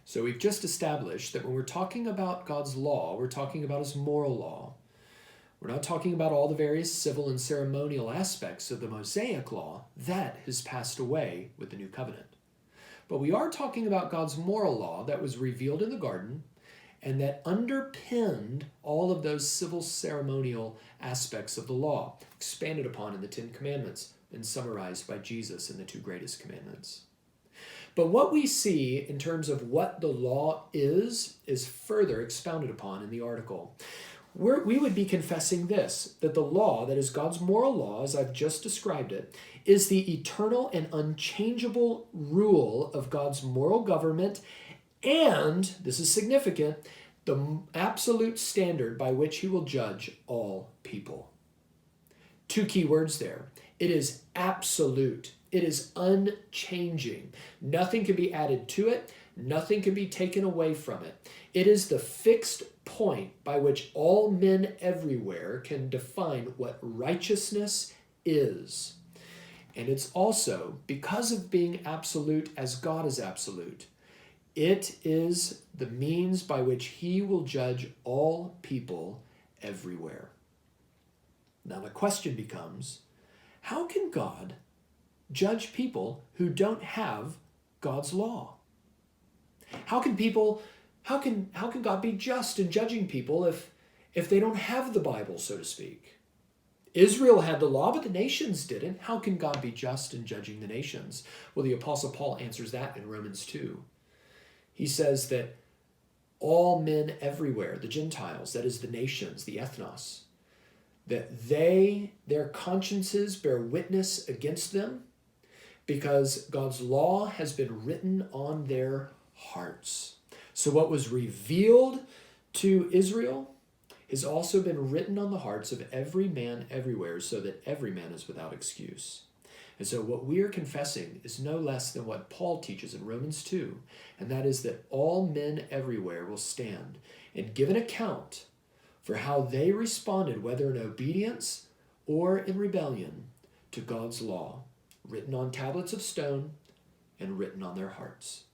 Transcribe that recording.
So we've just established that when we're talking about God's law, we're talking about his moral law. We're not talking about all the various civil and ceremonial aspects of the Mosaic law. That has passed away with the new covenant. But we are talking about God's moral law that was revealed in the garden and that underpinned all of those civil ceremonial aspects of the law, expanded upon in the Ten Commandments and summarized by Jesus in the two greatest commandments. But what we see in terms of what the law is further expounded upon in the article. We would be confessing this, that the law, that is God's moral law, as I've just described it, is the eternal and unchangeable rule of God's moral government, and, this is significant, the absolute standard by which he will judge all people. Two key words there. It is absolute. It is unchanging. Nothing can be added to it. Nothing can be taken away from it. It is the fixed point by which all men everywhere can define what righteousness is. And it's also, because of being absolute as God is absolute, it is the means by which he will judge all people everywhere. Now the question becomes, how can God judge people who don't have God's law? How can God be just in judging people if they don't have the Bible, so to speak? Israel had the law, but the nations didn't. How can God be just in judging the nations? Well, the Apostle Paul answers that in Romans 2. He says that all men everywhere, the Gentiles, that is the nations, the ethnos, that their consciences bear witness against them because God's law has been written on their hearts. So what was revealed to Israel has also been written on the hearts of every man everywhere, so that every man is without excuse. And so what we are confessing is no less than what Paul teaches in Romans 2, and that is that all men everywhere will stand and give an account for how they responded, whether in obedience or in rebellion, to God's law, written on tablets of stone and written on their hearts.